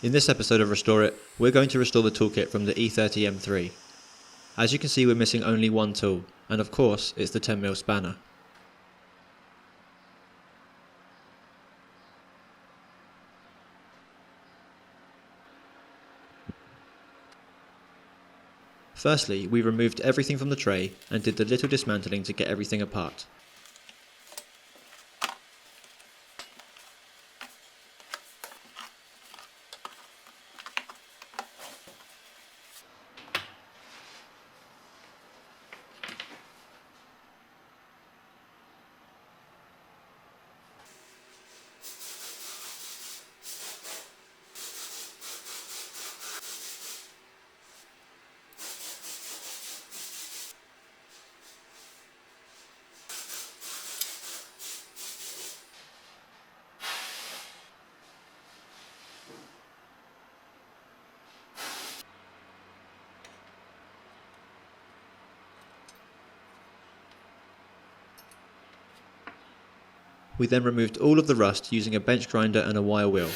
In this episode of Restore It, we're going to restore the toolkit from the E30 M3. As you can see, we're missing only one tool, and of course it's the 10mm spanner. Firstly, we removed everything from the tray and did the little dismantling to get everything apart. We then removed all of the rust using a bench grinder and a wire wheel.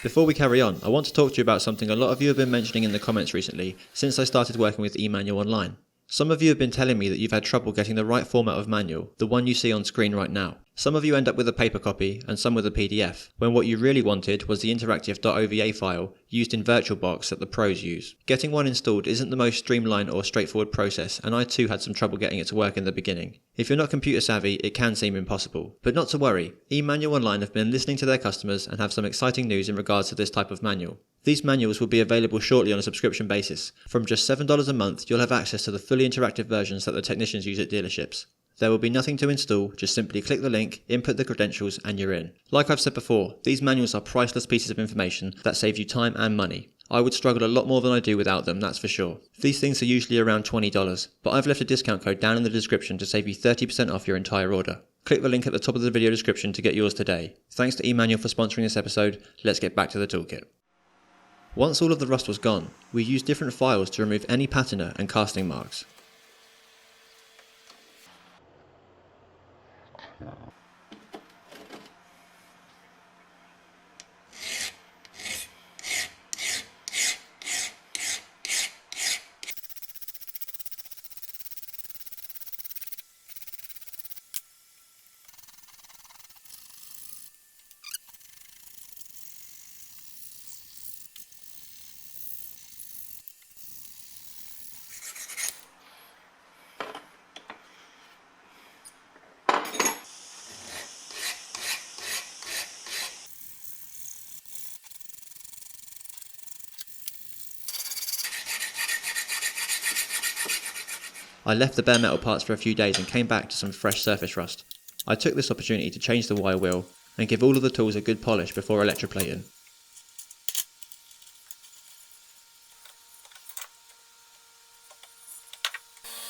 Before we carry on, I want to talk to you about something a lot of you have been mentioning in the comments recently since I started working with eManual Online. Some of you have been telling me that you've had trouble getting the right format of manual, the one you see on screen right now. Some of you end up with a paper copy and some with a PDF, when what you really wanted was the interactive .ova file used in VirtualBox that the pros use. Getting one installed isn't the most streamlined or straightforward process, and I too had some trouble getting it to work in the beginning. If you're not computer savvy, it can seem impossible. But not to worry, eManual Online have been listening to their customers and have some exciting news in regards to this type of manual. These manuals will be available shortly on a subscription basis. From just $7 a month, you'll have access to the fully interactive versions that the technicians use at dealerships. There will be nothing to install, just simply click the link, input the credentials, and you're in. Like I've said before, these manuals are priceless pieces of information that save you time and money. I would struggle a lot more than I do without them, that's for sure. These things are usually around $20, but I've left a discount code down in the description to save you 30% off your entire order. Click the link at the top of the video description to get yours today. Thanks to eManual for sponsoring this episode. Let's get back to the toolkit. Once all of the rust was gone, we used different files to remove any patina and casting marks. I left the bare metal parts for a few days and came back to some fresh surface rust. I took this opportunity to change the wire wheel and give all of the tools a good polish before electroplating.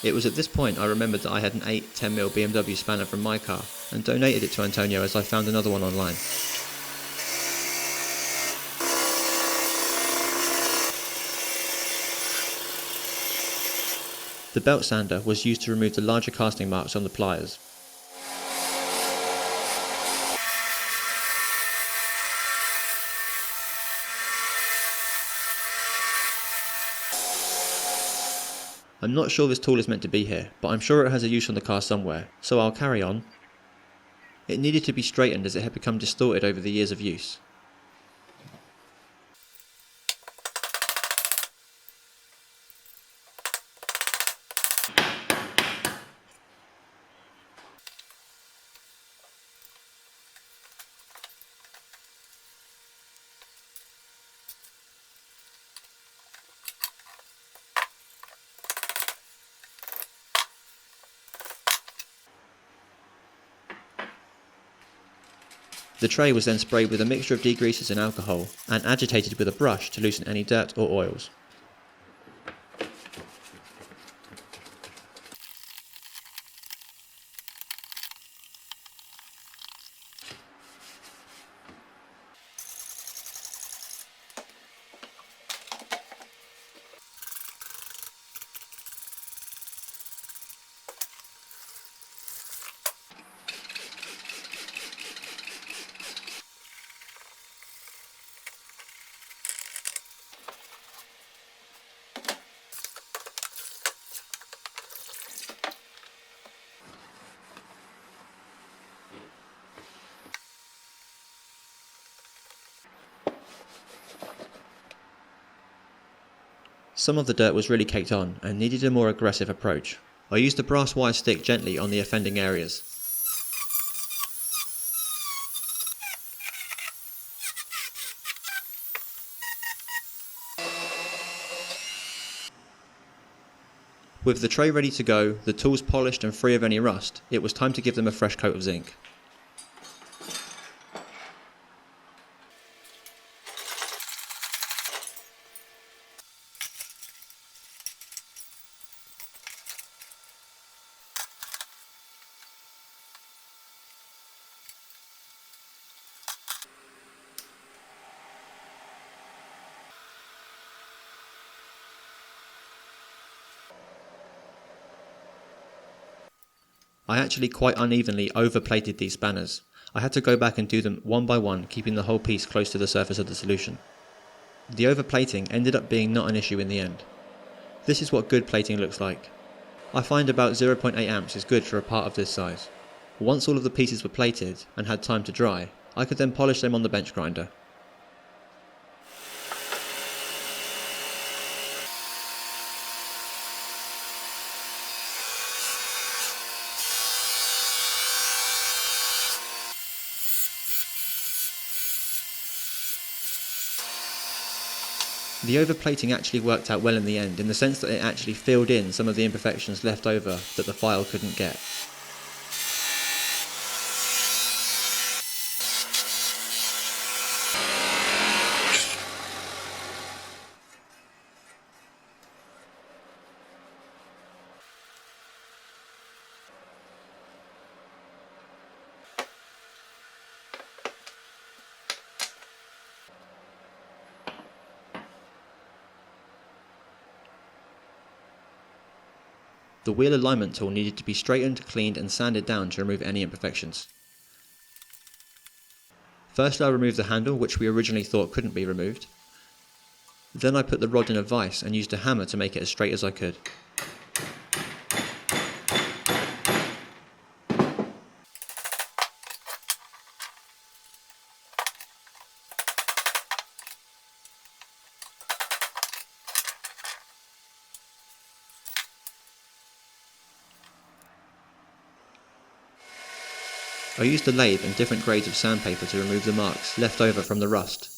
It was at this point I remembered that I had an 10mm BMW spanner from my car and donated it to Antonio as I found another one online. The belt sander was used to remove the larger casting marks on the pliers. I'm not sure this tool is meant to be here, but I'm sure it has a use on the car somewhere, so I'll carry on. It needed to be straightened as it had become distorted over the years of use. The tray was then sprayed with a mixture of degreasers and alcohol and agitated with a brush to loosen any dirt or oils. Some of the dirt was really caked on and needed a more aggressive approach. I used a brass wire stick gently on the offending areas. With the tray ready to go, the tools polished and free of any rust, it was time to give them a fresh coat of zinc. I actually quite unevenly overplated these spanners. I had to go back and do them one by one, keeping the whole piece close to the surface of the solution. The overplating ended up being not an issue in the end. This is what good plating looks like. I find about 0.8 amps is good for a part of this size. Once all of the pieces were plated and had time to dry, I could then polish them on the bench grinder. The overplating actually worked out well in the end, in the sense that it actually filled in some of the imperfections left over that the file couldn't get. The wheel alignment tool needed to be straightened, cleaned and sanded down to remove any imperfections. First I removed the handle, which we originally thought couldn't be removed. Then I put the rod in a vise and used a hammer to make it as straight as I could. I used a lathe and different grades of sandpaper to remove the marks left over from the rust.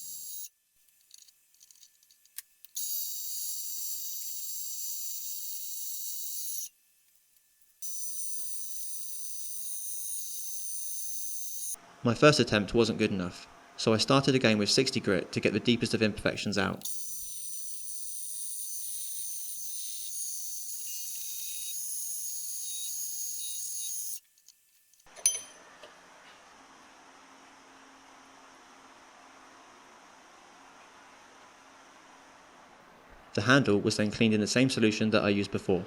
My first attempt wasn't good enough, so I started again with 60 grit to get the deepest of imperfections out. The handle was then cleaned in the same solution that I used before.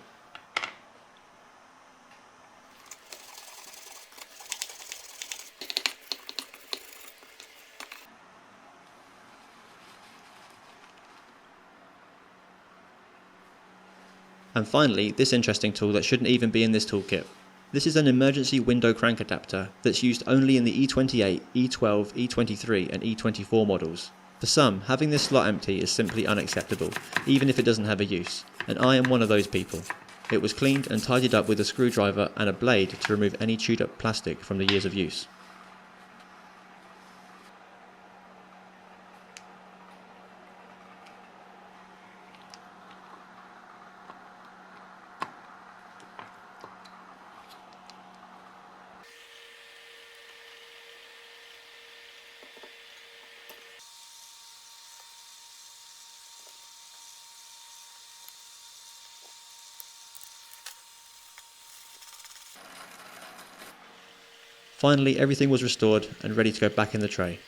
And finally, this interesting tool that shouldn't even be in this toolkit. This is an emergency window crank adapter that's used only in the E28, E12, E23 and E24 models. For some, having this slot empty is simply unacceptable, even if it doesn't have a use, and I am one of those people. It was cleaned and tidied up with a screwdriver and a blade to remove any chewed up plastic from the years of use. Finally, everything was restored and ready to go back in the tray.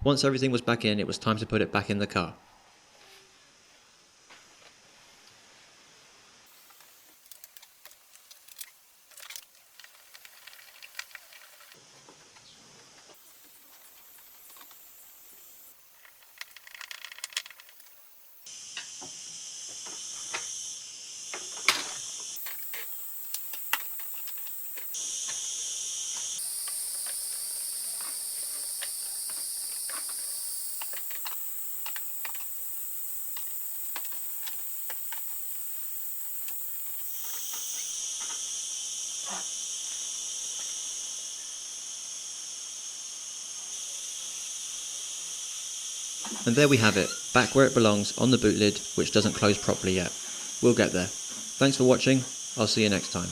Once everything was back in, it was time to put it back in the car. And there we have it, back where it belongs on the boot lid, which doesn't close properly yet. We'll get there. Thanks for watching, I'll see you next time.